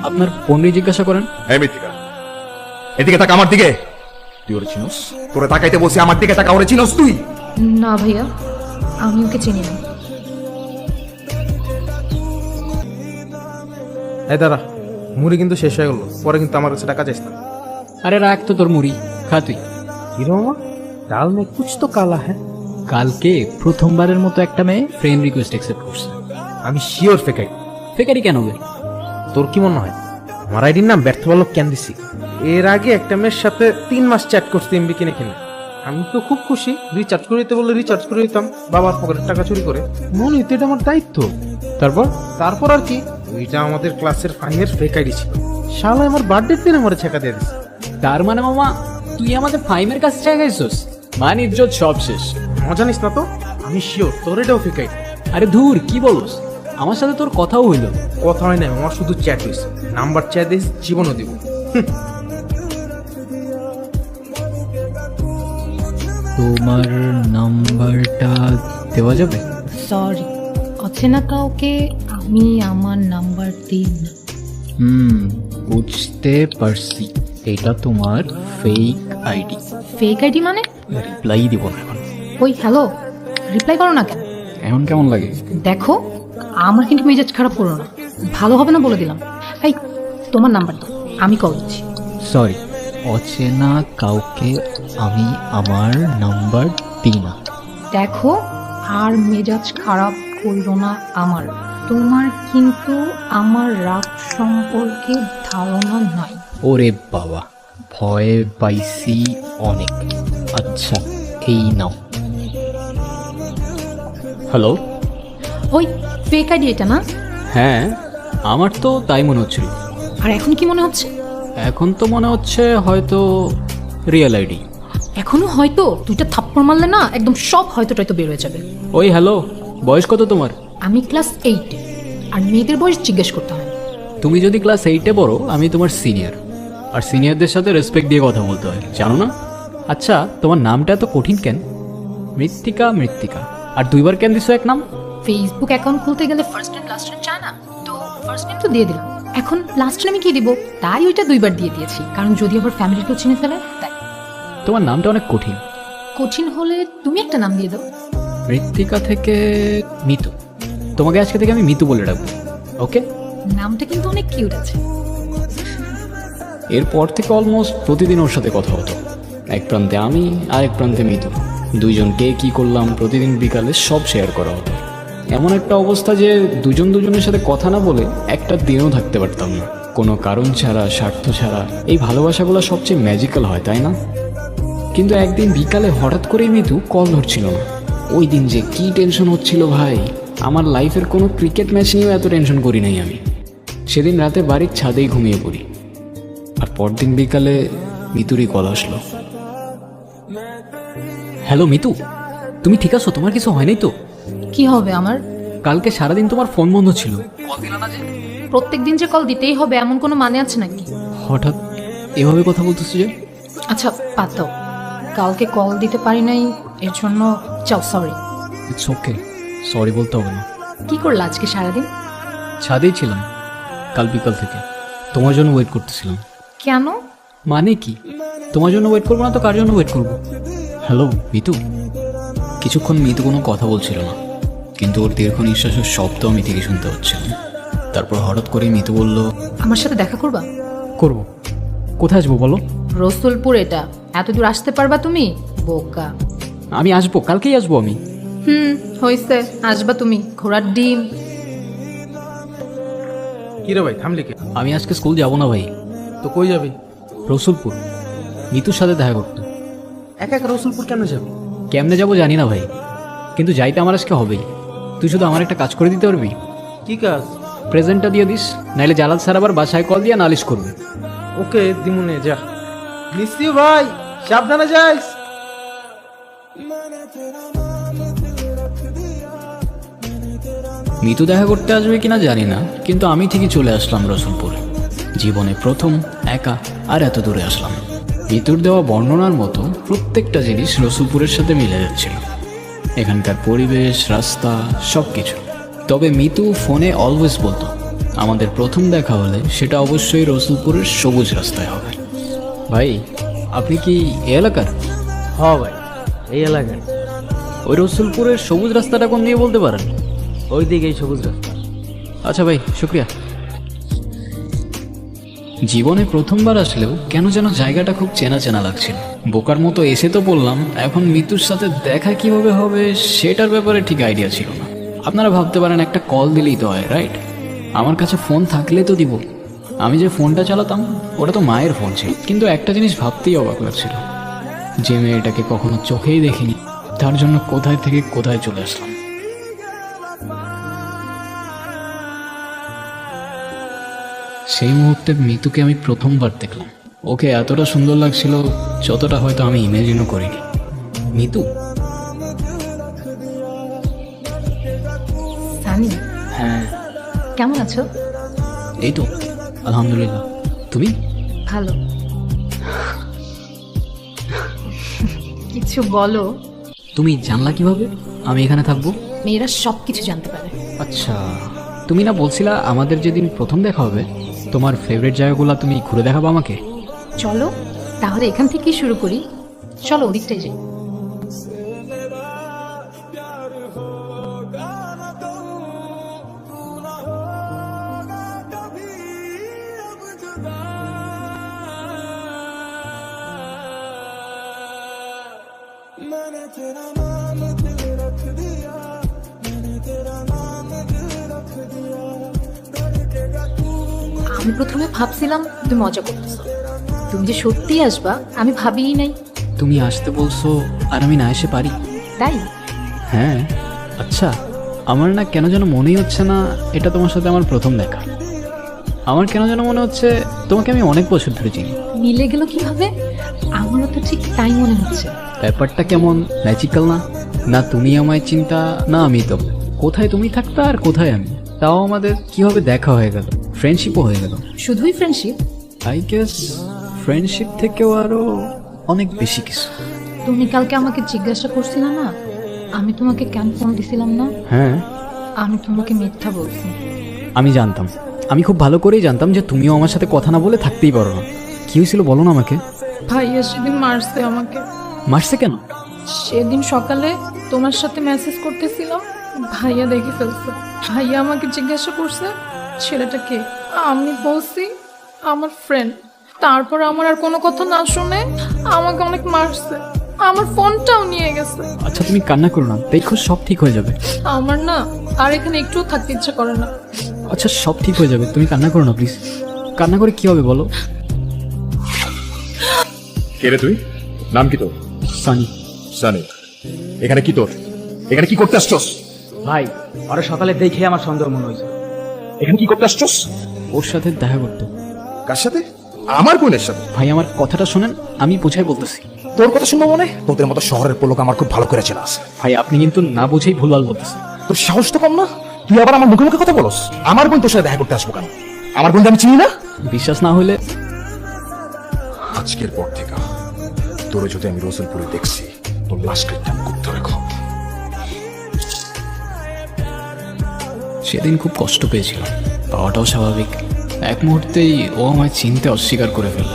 আপনার ফোনে জিজ্ঞাসা করেন। হ্যাঁ মৃত্তিকা, এদিকে তাকা আমার দিকে। তুই ওরে চিনোস? তোরে তাকাইতে বসে আমার দিকে তাকা, ওরে চিনোস তুই? না ভাইয়া, আমি ওকে চিনি না। এই দাঁড়া, মুড়ি কিন্তু শেষ হয়ে গেল, পরে কিন্তু আমার কাছে টাকা চাইস না। আরে রাখ তো তোর মুড়ি, খা তুই। হিরো মামা, ডাল মে কুছ তো কালা হ্যাঁ। কালকে প্রথমবারের মতো একটা মেয়ে ফ্রেন্ড রিকোয়েস্ট অ্যাকসেপ্ট করছে। আমি শিওর ফেকাই। ফেকারি কেন হবে? তোর কি মনে হয় আমার আইডির নাম ব্যর্থ বালক কেন দিছি? এর আগে একটা মেয়ের সাথে 3 মাস চ্যাট করছি এমবি কিনে কিনে। আমি তো খুব খুশি, রিচার্জ করে দিতে বললে রিচার্জ করে দিতাম, বাবার পকেটের টাকা চুরি করে। মনে হইতো এটা আমার দায়িত্ব। তারপর আর কি, ওইটা আমাদের ক্লাসের ফাইনের ফেক আইডি ছিল। শালা আমার বার্থডের দিন আমার ছেকা দিয়ে দিছে। তার মানে মামা তুই আমাদের ফাইমের কাছে চাইছিস? মান ইজ্জত সব শেষ। মজা নিস না তো, আমি শিওর তোর এটাও ফেক আইডি। আরে ধুর, কি বলস? আমার সাথে তোর কথাও হইলো। কথা হয় না, আমার শুধু চ্যাট হয়েছে। নাম্বার চ্যাট দিস, জীবনও দিব। তোমার নাম্বারটা দেওয়া যাবে? সরি, অচেনা কাউকে আমি আমার নাম্বার দিই না। বুঝতে পারছি, এটা তোমার ফেক আইডি। ফেক আইডি মানে? রিপ্লাই দিব না এখন। ওই হ্যালো, রিপ্লাই করো না কেন? এখন কেমন লাগে? দেখো, আমার কিন্তু মেজাজ খারাপ করো না, ভালো হবে না বলে দিলাম। এই তোমার নাম্বার দাও, আমি কল দিচ্ছি। সরি, অচেনা কাউকে আমি আমার নাম্বার দিই না। দেখো, আর মেজাজ খারাপ করো না আমার। তোমার কিন্তু আমার রাগ সম্পর্কে ধারণা নাই। ওরে বাবা, ভয়ে পাইছি অনেক। আচ্ছা, এই নাও। হ্যালো। ওই ফেক আইডি এটা না? হ্যাঁ, আমার তো তাই মনে হচ্ছিল। আর এখন কি মনে হচ্ছে? এখন তো মনে হচ্ছে হয়তো রিয়েল আইডি। এখনো হয়তো? দুইটা থাপ্পড় মারলে না একদম সব হয়তো টয়তো বের হয়ে যাবে। ওই হ্যালো, বয়স কত তোমার? আমি ক্লাস 8, আর মেয়েদের বয়স জিজ্ঞেস করতে হয়। তুমি যদি ক্লাস 8-এ পড়ো, আমি তোমার সিনিয়র, আর সিনিয়রদের সাথে রেসপেক্ট দিয়ে কথা বলতে হয়, জানো না? আচ্ছা, তোমার নামটা এত কঠিন কেন? মৃত্তিকা, মৃত্তিকা, আর 2বার কেন দিছো এক নাম? ফেসবুক অ্যাকাউন্ট খুলতে গেলে ফার্স্ট নেম লাস্ট নেম চায় না, তো ফার্স্ট নেম তো দিয়ে দিলাম। এখন লাস্ট নেমে কি দিব, তাই ওইটা 2বার দিয়ে দিয়েছি, কারণ যদি আবার ফ্যামিলি কেউ চিনে ফেলে তাই। তোমার নামটা অনেক কঠিন। কঠিন হলে তুমি একটা নাম দিয়ে দাও। মৃত্তিকা থেকে মিতু। তোমাকে আজকে থেকে আমি মিতু বলে ডাকবো, ওকে? নামটা কিন্তু অনেক কিউট আছে। এরপর থেকে অলমোস্ট প্রতিদিন ওর সাথে কথা হতো। এক প্রান্তে আমি, আর এক প্রান্তে মিতু। দুইজনকে কি করলাম প্রতিদিন বিকালে সব শেয়ার করা হতো। এমন একটা অবস্থা যে দুজন দুজনের সাথে কথা না বলে একটা দিনও থাকতে পারতাম না, কোনো কারণ ছাড়া, স্বার্থ ছাড়া। এই ভালোবাসাগুলো সবচেয়ে ম্যাজিক্যাল হয়, তাই না? কিন্তু একদিন বিকালে হঠাৎ করেই মিতু কল ধরছিল না। ওই দিন যে কি টেনশন হচ্ছিল ভাই, আমার লাইফের কোনো ক্রিকেট ম্যাচ নিয়েও এত টেনশন করি নাই আমি। সেদিন রাতে বাড়ির ছাদেই ঘুমিয়ে পড়ি, আর পরদিন বিকালে মিতুরই কল আসলো। হ্যালো মিতু, তুমি ঠিক আছো? তোমার কিছু হয়নি তো? কি হবে আমার? কালকে সারাদিন তোমার ফোন বন্ধ ছিল। প্রত্যেক দিন যে কল দিতেই হবে এমন কোনো মানে আছে নাকি? হঠাৎ এভাবে কথা বলতেছো যে? আচ্ছা বাদ দাও, কালকে কল দিতে পারি নাই এর জন্য চাও সরি। ইটস ওকে, সরি বলতে হবে না। কি করলা আজকে সারাদিন? ছাদেই ছিলাম কাল বিকাল থেকে, তোমার জন্য ওয়েট করতেছিলাম। কেন? মানে কি? তোমার জন্য ওয়েট করবো না তো কার জন্য ওয়েট করবো? হ্যালো মিতু। কিছুক্ষণ মিতু কোনো কথা বলছিল না, কিন্তু ওর দীর্ঘ নিঃশ্বাসের শব্দ আমি ঠিকই শুনতে হচ্ছিল। তারপর হঠাৎ করে মিতু বলল, আমার সাথে দেখা করবা? করবো। কোথায় আসবো বলো? রসুলপুর, এটা এত দূর আসতে পারবা তুমি? বোকা। আমি আসবো, কালকেই আসবো আমি। হইছে, আসবা তুমি, ঘোড়ার ডিম। কি রে ভাই, থামলি কে? আমি আজকে স্কুল যাব না ভাই। তো কই যাবি? রসুলপুর, মিতুর সাথে দেখা করতে। একা একা রসুলপুর কেন যাবি? কেমনে যাবো জানি না ভাই, কিন্তু যাইতে আমার আজকে হবেই। তুই শুধু আমার একটা কাজ করে দিতে পারবি? কি কাজ? প্রেজেন্টটা দিয়ে দিস, নাইলে জালাল স্যার আবার বাসায় কল দিয়ে নালিশ করবে। ওকে দিমুনে, যা। মিসি ভাই, সাবধানে যাইস। মিতু দেখা করতে আসবে কিনা জানি না, কিন্তু আমি ঠিকই চলে আসলাম রসুলপুরে। জীবনে প্রথম একা, আর এত দূরে আসলাম। মিতুর দেওয়া বর্ণনার মতো প্রত্যেকটা জিনিস রসুলপুরের সাথে মিলে যাচ্ছিল, এখানকার পরিবেশ, রাস্তা, সব কিছু। তবে মিতু ফোনে অলওয়েজ বলতো আমাদের প্রথম দেখা হলে সেটা অবশ্যই রসুলপুরের সবুজ রাস্তায় হবে। ভাই, আপনি কি এ এলাকার? হ ভাই, এই এলাকায়। ওই রসুলপুরের সবুজ রাস্তাটা কোন দিয়ে বলতে পারেন? ওই দিকেই সবুজ রাস্তা। আচ্ছা ভাই, শুক্রিয়া। জীবনে প্রথমবার আসলেও কেন যেন জায়গাটা খুব চেনা চেনা লাগছিল। বোকার মতো এসে তো বললাম, এখন মিতুর সাথে দেখা কিভাবে হবে সেটার ব্যাপারে ঠিক আইডিয়া ছিল না। আপনারা ভাবতে পারেন একটা কল দিলেই তো হয়, রাইট? আমার কাছে ফোন থাকলে তো দিব। আমি যে ফোনটা চালাতাম ওটা তো মায়ের ফোন ছিল। কিন্তু একটা জিনিস ভাবতেই অবাক লাগছিল, যে মেয়েটাকে কখনো চোখেই দেখিনি, তার জন্য কোথায় থেকে কোথায় চলে আসলাম। সেই মুহূর্তে মিতুকে আমি প্রথমবার দেখলাম। ওকে এতটা সুন্দর লাগছিল যতটা হয়তো আমি ইমেজিনও করিনি। মিতু? সানি, হ্যাঁ। কেমন আছো? এই তো আলহামদুলিল্লাহ। তুমি? ভালো। কিছু বলো। তুমি জানলা কিভাবে আমি এখানে থাকবো? মেয়েরা সব কিছু জানতে পারে। আচ্ছা, তুমি না বলছিলা আমাদের যেদিন প্রথম দেখা হবে তোমার ফেভারিট জায়গাগুলো তুমি ঘুরে দেখাবো আমাকে? চলো তাহলে এখান থেকেই শুরু করি। চলো ওদিকটাই যাই। আমি প্রথমে ভাবছিলাম তুমি মজা করতেছো, তুমি যে সত্যি আসবা আমি ভাবিই নাই। তুমি আসতে বলছো আর আমি না এসে পারি? তাই? হ্যাঁ। আচ্ছা, আমার না কেন যেন মনেই হচ্ছে না এটা তোমার সাথে আমার প্রথম দেখা। আমার কেন যেন মনে হচ্ছে তোমাকে আমি অনেক বছর ধরে চিনি। মিলে গেল কিভাবে? আমারও তো ঠিক তাই মনে হচ্ছে। ব্যাপারটা কেমন ম্যাজিক্যাল না? না তুমি আমায় চিন্তা, না আমি তো। কোথায় তুমি থাকতা আর কোথায় আমি, তাও আমাদের কিভাবে দেখা হয়ে গেল, ফ্রেন্ডশিপও হয়ে গেল। শুধুই ফ্রেন্ডশিপ? আই গেস ফ্রেন্ডশিপ থেকেও আরো অনেক বেশি কিছু। তুমি কালকে আমাকে জিজ্ঞাসা করছিলে না আমি তোমাকে কেন ফোন দিছিলাম না? হ্যাঁ, আমি তোমাকে মিথ্যা বলছি। আমি জানতাম, আমি খুব ভালো করেই জানতাম যে তুমিও আমার সাথে কথা না বলে থাকতেই পারো না। কি হয়েছিল বলো না আমাকে। ভাইয়া সেদিন মারছে আমাকে। মারছে কেন? সেদিন সকালে তোমার সাথে মেসেজ করতেছিলাম, ভাইয়া দেখে ফেলছে। ভাইয়া আমাকে জিজ্ঞাসা করছে ছেলেটা কে। আমি বলছি আমার ফ্রেন্ড। তারপর আমার আর কোনো কথা না শুনে আমাকে অনেক মারছে, আমার ফোনটাও নিয়ে গেছে। আচ্ছা তুমি কান্না করো না, দেখো সব ঠিক হয়ে যাবে। আমার না আর এখানে একটুও থাকতে ইচ্ছা করে না। আচ্ছা সব ঠিক হয়ে যাবে, তুমি কান্না করো না প্লিজ। কান্না করে কি হবে বলো? কে রে তুই? নাম কি তোর? সানি। সানি, এখানে কি তোর? এখানে কি করতে আসছস? ভাই, ওরা সকালে দেখে আমার সন্দেহ মনে হয়েছে। এখানে কি করতে আসছস? ওর সাথে দেখা করতে। কার সাথে? আমার বোনের সাথে। ভাই আমার কথাটা শোনেন, আমি বুঝাই বলতেছি। তোর কথা শুনবো মনে? তোদের মতো শহরের পোলোক আমার খুব ভালো করে চেনা আছে। ভাই আপনি কিন্তু না বুঝেই ভুলভাল বলতেছেন। তোর সাহস তো কম না, তুই আবার আমার মুখে মুখে কথা বলস। আমার বোন তোর সাথে দেখা করতে আসবো কেন? আমার বোনকে আমি চিনি না। বিশ্বাস না হলে আজকের পর থেকে তোর যদি আমি রসুলপুরে দেখছি, তোর লাশ কেটে আমি করতে রেখো। সেদিন খুব কষ্ট পেয়েছিলাম, পাওয়াটাও স্বাভাবিক। এক মুহূর্তেই ও আমায় চিনতে অস্বীকার করে ফেলল।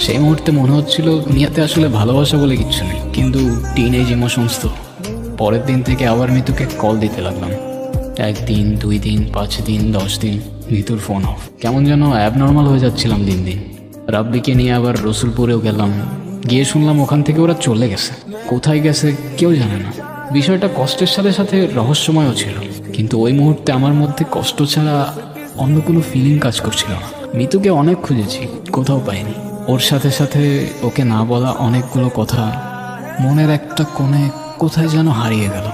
সেই মুহূর্তে মনে হচ্ছিল দুনিয়াতে আসলে ভালোবাসা বলে কিচ্ছু নেই, কিন্তু টিনেজ ইমোশনস তো। পরের দিন থেকে আবার মিতুকে কল দিতে লাগলাম। 1 দিন, 2 দিন, 5 দিন, 10 দিন, মিতুর ফোন অফ। কেমন যেন অ্যাবনর্মাল হয়ে যাচ্ছিলাম দিন দিন। রাব্বিকে নিয়ে আবার রসুলপুরেও গেলাম, গিয়ে শুনলাম ওখান থেকে ওরা চলে গেছে। কোথায় গেছে কেউ জানে না। বিষয়টা কষ্টের সাথে সাথে রহস্যময়ও ছিল, কিন্তু ওই মুহূর্তে আমার মধ্যে কষ্ট ছাড়া অন্য কোনো ফিলিং কাজ করছিল না। মিতুকে অনেক খুঁজেছি, কোথাও পাইনি। ওর সাথে সাথে ওকে না বলা অনেকগুলো কথা মনের একটা কোণে কোথায় যেন হারিয়ে গেল।